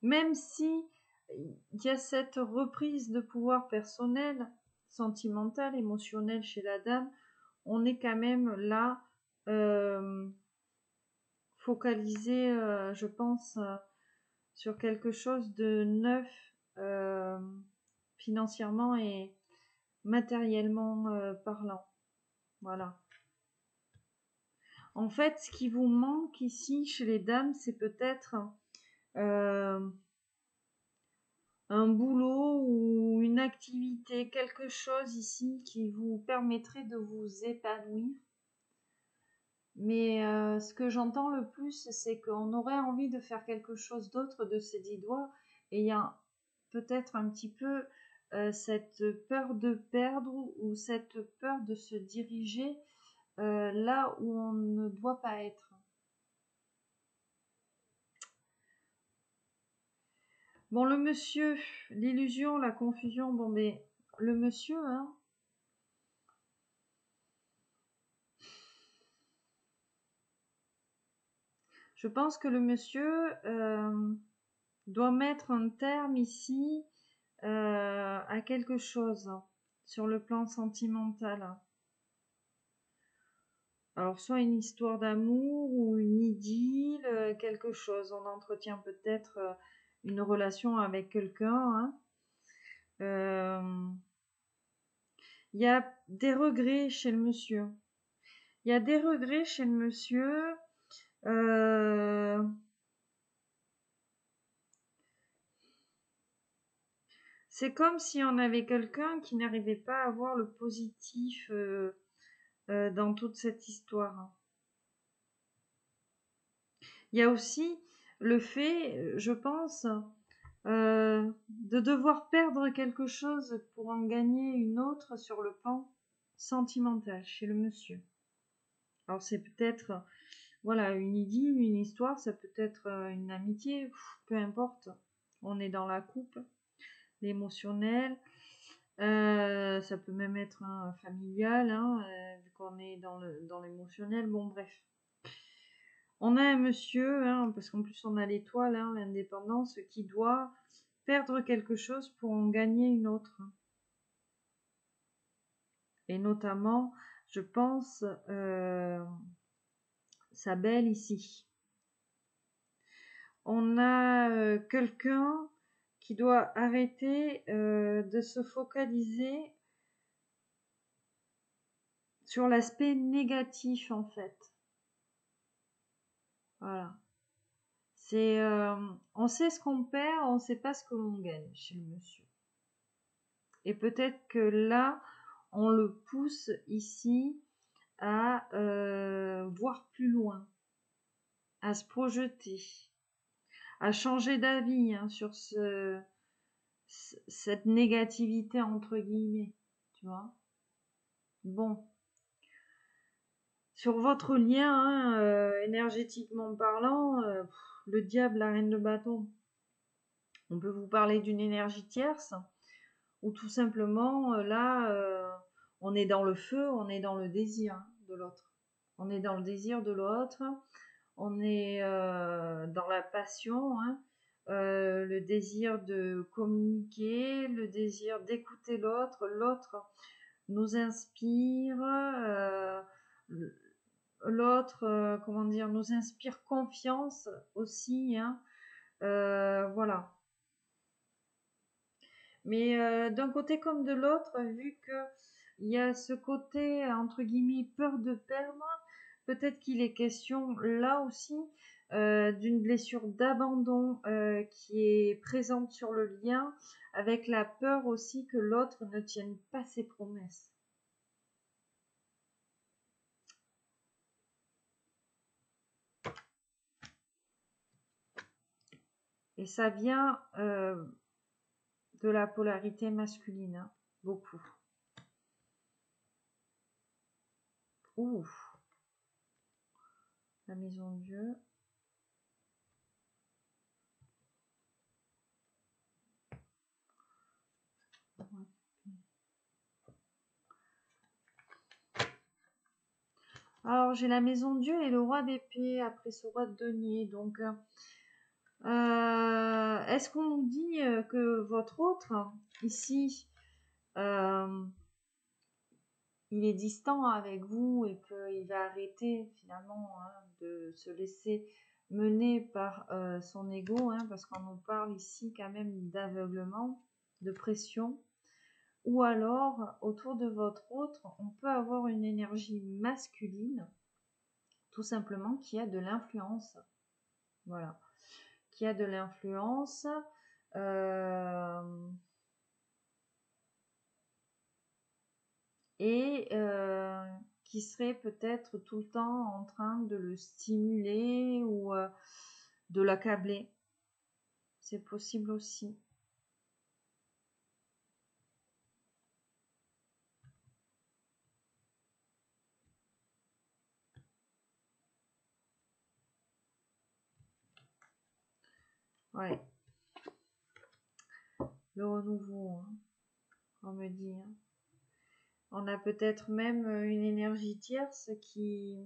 Même si il y a cette reprise de pouvoir personnel, sentimental, émotionnel chez la dame, on est quand même là focalisé, je pense, sur quelque chose de neuf financièrement et matériellement parlant. Voilà. En fait, ce qui vous manque ici chez les dames, c'est peut-être un boulot ou une activité, quelque chose ici qui vous permettrait de vous épanouir. Mais ce que j'entends le plus, c'est qu'on aurait envie de faire quelque chose d'autre de ces 10 doigts. Et il y a peut-être un petit peu cette peur de perdre ou cette peur de se diriger là où on ne doit pas être. Bon, le monsieur, l'illusion, la confusion, bon, mais le monsieur, hein, je pense que le monsieur doit mettre un terme ici à quelque chose sur le plan sentimental. Alors, soit une histoire d'amour ou une idylle, quelque chose. On entretient peut-être une relation avec quelqu'un. Hein. Il y a des regrets chez le monsieur. Il y a des regrets chez le monsieur. C'est comme si on avait quelqu'un qui n'arrivait pas à voir le positif dans toute cette histoire. Il y a aussi le fait, je pense, de devoir perdre quelque chose pour en gagner une autre sur le plan sentimental chez le monsieur. Alors c'est peut-être voilà une idylle, une histoire, ça peut être une amitié, peu importe. On est dans la coupe, l'émotionnel. Ça peut même être familial, hein, vu qu'on est dans l'émotionnel. Bon, bref. On a un monsieur, hein, parce qu'en plus on a l'étoile, hein, l'indépendance, qui doit perdre quelque chose pour en gagner une autre. Et notamment, je pense, sa belle ici. On a quelqu'un qui doit arrêter de se focaliser sur l'aspect négatif en fait. Voilà. C'est, on sait ce qu'on perd, on ne sait pas ce que l'on gagne chez le monsieur. Et peut-être que là, on le pousse ici à voir plus loin, à se projeter, à changer d'avis hein, sur cette négativité entre guillemets, tu vois. Bon. Sur votre lien, hein, énergétiquement parlant, le diable, la reine de bâton, on peut vous parler d'une énergie tierce, ou tout simplement, on est dans le feu, on est dans le désir de l'autre. On est dans le désir de l'autre, on est dans la passion, hein, le désir de communiquer, le désir d'écouter l'autre. L'autre nous inspire, l'autre, comment dire, nous inspire confiance aussi, hein, voilà. Mais d'un côté comme de l'autre, vu que il y a ce côté entre guillemets peur de perdre, peut-être qu'il est question là aussi d'une blessure d'abandon qui est présente sur le lien, avec la peur aussi que l'autre ne tienne pas ses promesses. Et ça vient de la polarité masculine, hein, beaucoup. Ouh, la maison de Dieu. Alors j'ai la maison de Dieu et le roi d'épée après ce roi de denier. Donc est-ce qu'on nous dit que votre autre ici il est distant avec vous et qu'il va arrêter finalement hein, de se laisser mener par son ego, hein, parce qu'on nous parle ici quand même d'aveuglement, de pression. Ou alors, autour de votre autre, on peut avoir une énergie masculine, tout simplement, qui a de l'influence. Voilà. Qui a de l'influence. Et qui serait peut-être tout le temps en train de le stimuler ou de l'accabler. C'est possible aussi. Ouais. Le renouveau, hein, on me dit. Hein. On a peut-être même une énergie tierce qui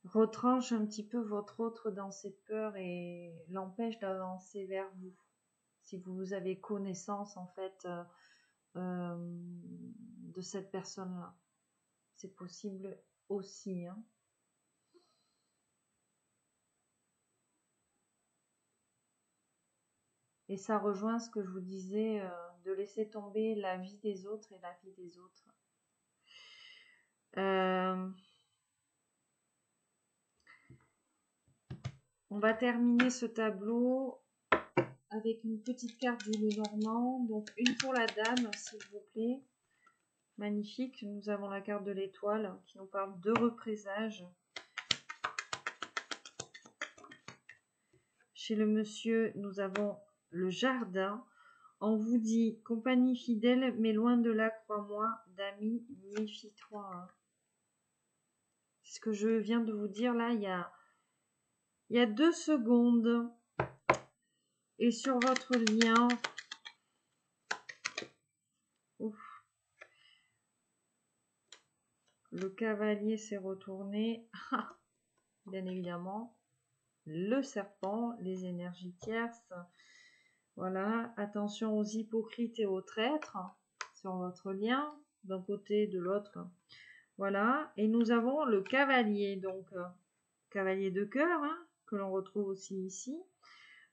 retranche un petit peu votre autre dans ses peurs et l'empêche d'avancer vers vous. Si vous avez connaissance en fait de cette personne-là. C'est possible aussi. Hein. Et ça rejoint ce que je vous disais, de laisser tomber la vie des autres et la vie des autres. On va terminer ce tableau avec une petite carte du Lenormand. Donc une pour la dame, s'il vous plaît. Magnifique. Nous avons la carte de l'étoile qui nous parle de représage. Chez le monsieur, nous avons le jardin. On vous dit compagnie fidèle, mais loin de là, crois-moi, d'amis, méfie-toi. C'est ce que je viens de vous dire là, il y a 2 secondes. Et sur votre lien, ouf, le cavalier s'est retourné. Bien évidemment, le serpent, les énergies tierces. Voilà, attention aux hypocrites et aux traîtres sur votre lien, d'un côté, de l'autre. Voilà, et nous avons le cavalier, donc cavalier de cœur, hein, que l'on retrouve aussi ici.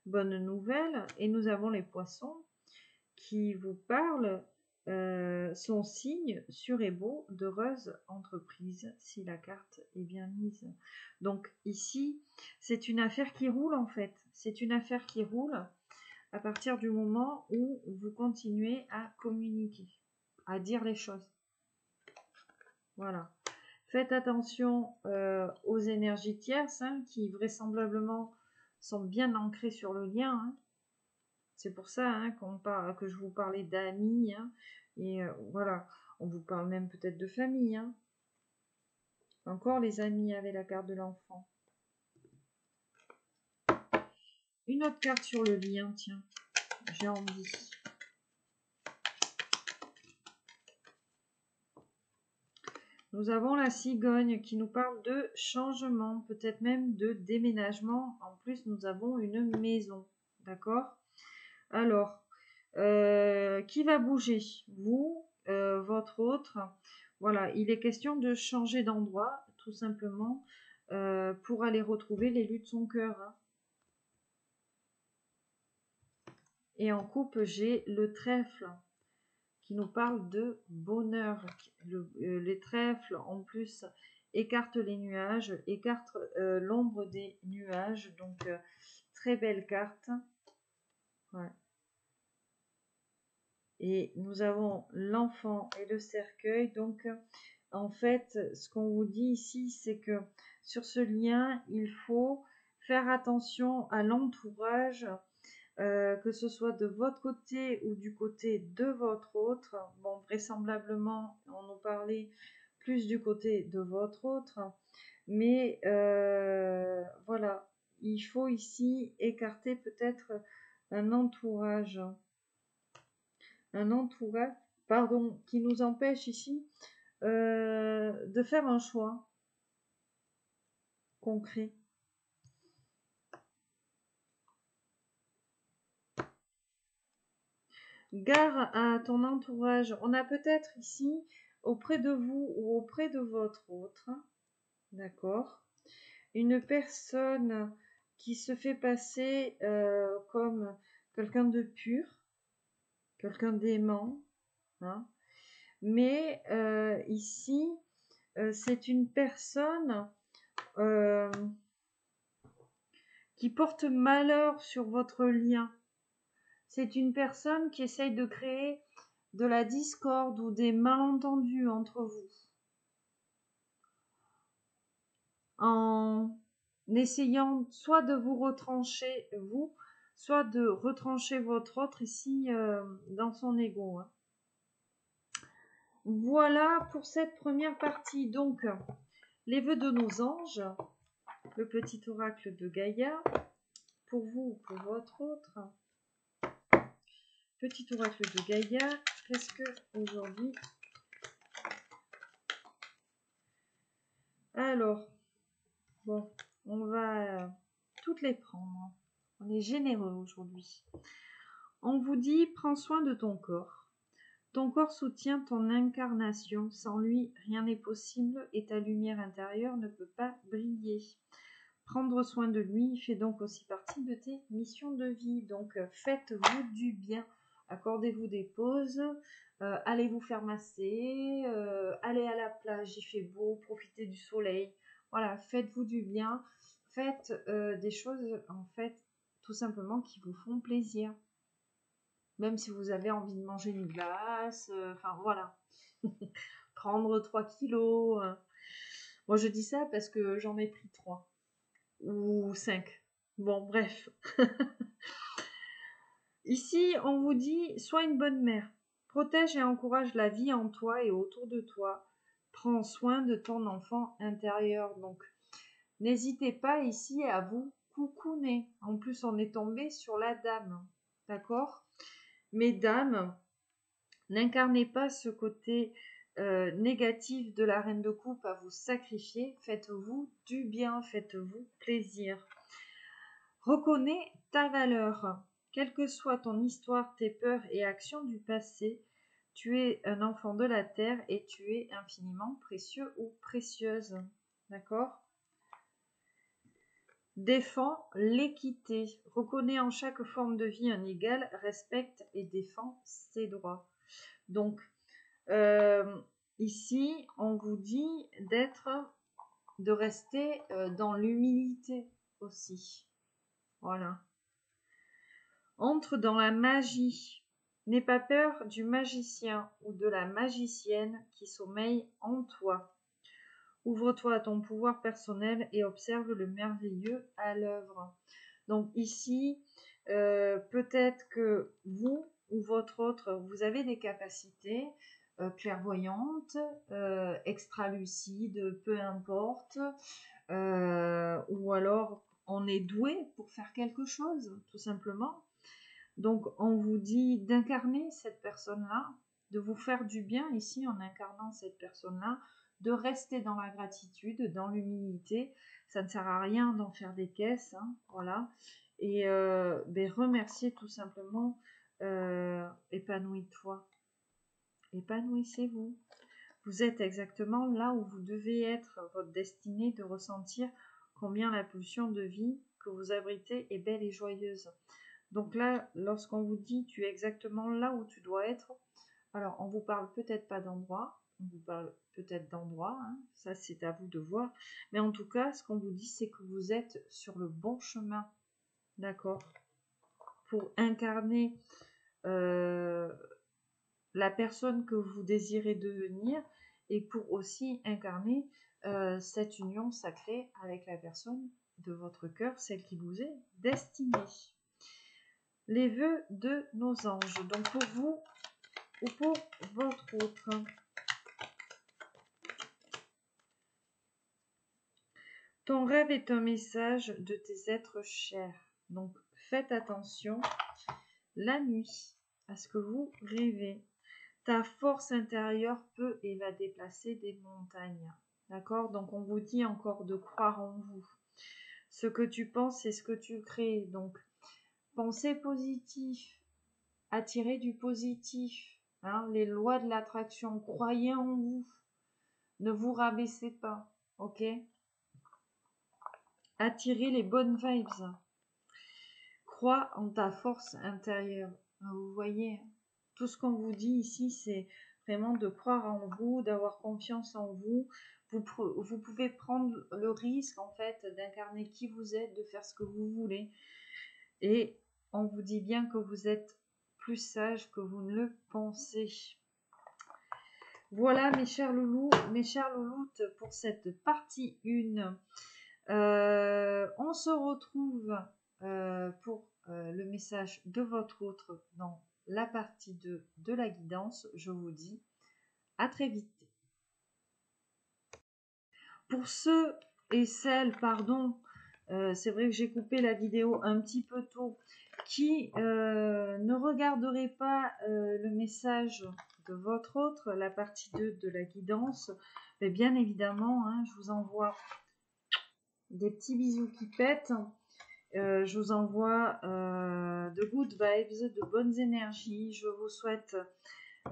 Bonne nouvelle. Et nous avons les poissons qui vous parlent, son signe sur et beau d'heureuse entreprise, si la carte est bien mise. Donc ici, c'est une affaire qui roule en fait. C'est une affaire qui roule à partir du moment où vous continuez à communiquer, à dire les choses. Voilà. Faites attention aux énergies tierces hein, qui vraisemblablement sont bien ancrées sur le lien. Hein. C'est pour ça hein, que je vous parlais d'amis. Hein, et voilà, on vous parle même peut-être de famille. Hein. Encore les amis avec la carte de l'enfant. Une autre carte sur le lien, tiens. J'ai envie. Nous avons la cigogne qui nous parle de changement, peut-être même de déménagement. En plus, nous avons une maison. D'accord? Alors, qui va bouger? Vous, votre autre. Voilà, il est question de changer d'endroit, tout simplement, pour aller retrouver l'élu de son cœur. Hein. Et en coupe, j'ai le trèfle qui nous parle de bonheur. Les trèfles, en plus, écartent les nuages, écartent l'ombre des nuages. Donc, très belle carte. Ouais. Et nous avons l'enfant et le cercueil. Donc, en fait, ce qu'on vous dit ici, c'est que sur ce lien, il faut faire attention à l'entourage, que ce soit de votre côté ou du côté de votre autre. Bon, vraisemblablement, on nous parlait plus du côté de votre autre. Mais voilà, il faut ici écarter peut-être un entourage. Un entourage, pardon, qui nous empêche ici de faire un choix concret. Gare à ton entourage. On a peut-être ici, auprès de vous ou auprès de votre autre, d'accord, une personne qui se fait passer comme quelqu'un de pur, quelqu'un d'aimant, hein. Mais ici, c'est une personne qui porte malheur sur votre lien. C'est une personne qui essaye de créer de la discorde ou des malentendus entre vous. En essayant soit de vous retrancher, vous, soit de retrancher votre autre ici dans son ego. Hein. Voilà pour cette première partie. Donc, les vœux de nos anges, le petit oracle de Gaïa, pour vous ou pour votre autre. Petit oracle de Gaïa, qu'est-ce que aujourd'hui? Alors, bon, on va toutes les prendre. On est généreux aujourd'hui. On vous dit, prends soin de ton corps. Ton corps soutient ton incarnation. Sans lui, rien n'est possible et ta lumière intérieure ne peut pas briller. Prendre soin de lui fait donc aussi partie de tes missions de vie. Donc, faites-vous du bien. Accordez-vous des pauses. Allez vous faire masser. Allez à la plage, il fait beau. Profitez du soleil. Voilà, faites-vous du bien. Faites des choses, en fait, tout simplement qui vous font plaisir. Même si vous avez envie de manger une glace. Enfin, voilà. Prendre 3 kilos. Moi, je dis ça parce que j'en ai pris 3. Ou 5. Bon, bref. Ici, on vous dit, sois une bonne mère. Protège et encourage la vie en toi et autour de toi. Prends soin de ton enfant intérieur. Donc, n'hésitez pas ici à vous coucouner. En plus, on est tombé sur la dame. D'accord? Mesdames, n'incarnez pas ce côté négatif de la reine de coupe à vous sacrifier. Faites-vous du bien, faites-vous plaisir. Reconnais ta valeur. Quelle que soit ton histoire, tes peurs et actions du passé, tu es un enfant de la terre et tu es infiniment précieux ou précieuse. D'accord? Défends l'équité. Reconnais en chaque forme de vie un égal, respecte et défends ses droits. Donc, ici, on vous dit de rester dans l'humilité aussi. Voilà. Entre dans la magie. N'aie pas peur du magicien ou de la magicienne qui sommeille en toi. Ouvre-toi à ton pouvoir personnel et observe le merveilleux à l'œuvre. Donc ici, peut-être que vous ou votre autre, vous avez des capacités clairvoyantes, extra-lucides, peu importe, ou alors on est doué pour faire quelque chose, tout simplement. Donc on vous dit d'incarner cette personne-là, de vous faire du bien ici en incarnant cette personne-là, de rester dans la gratitude, dans l'humilité. Ça ne sert à rien d'en faire des caisses, hein, voilà. Et remercier tout simplement, épanouis-toi, épanouissez-vous. Vous êtes exactement là où vous devez être, votre destinée de ressentir combien la pulsion de vie que vous abritez est belle et joyeuse. Donc là, lorsqu'on vous dit tu es exactement là où tu dois être, alors on vous parle peut-être pas d'endroit, on vous parle peut-être d'endroit, hein, ça c'est à vous de voir, mais en tout cas, ce qu'on vous dit, c'est que vous êtes sur le bon chemin, d'accord, pour incarner la personne que vous désirez devenir et pour aussi incarner cette union sacrée avec la personne de votre cœur, celle qui vous est destinée. Les vœux de nos anges, donc pour vous ou pour votre autre. Ton rêve est un message de tes êtres chers. Donc faites attention la nuit à ce que vous rêvez. Ta force intérieure peut et va déplacer des montagnes. D'accord? Donc on vous dit encore de croire en vous. Ce que tu penses, c'est ce que tu crées. Donc pensez positif, attirez du positif. Hein, les lois de l'attraction, croyez en vous. Ne vous rabaissez pas. Ok? Attirez les bonnes vibes. Crois en ta force intérieure. Vous voyez, tout ce qu'on vous dit ici, c'est vraiment de croire en vous, d'avoir confiance en vous. Vous pouvez prendre le risque, en fait, d'incarner qui vous êtes, de faire ce que vous voulez. Et on vous dit bien que vous êtes plus sage que vous ne le pensez. Voilà, mes chers loulous, mes chères louloutes, pour cette partie 1. On se retrouve pour le message de votre autre dans la partie 2 de la guidance. Je vous dis à très vite. Pour ceux et celles, pardon, c'est vrai que j'ai coupé la vidéo un petit peu tôt, qui ne regarderaient pas le message de votre autre, la partie 2 de la guidance, mais bien évidemment, hein, je vous envoie des petits bisous qui pètent. Je vous envoie de good vibes, de bonnes énergies. Je vous souhaite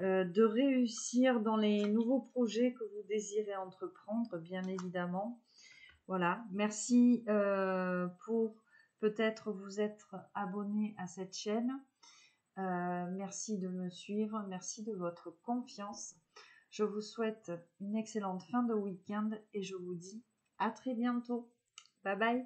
de réussir dans les nouveaux projets que vous désirez entreprendre, bien évidemment. Voilà, merci pour peut-être vous être abonné à cette chaîne. Merci de me suivre, merci de votre confiance. Je vous souhaite une excellente fin de week-end et je vous dis à très bientôt. Bye bye.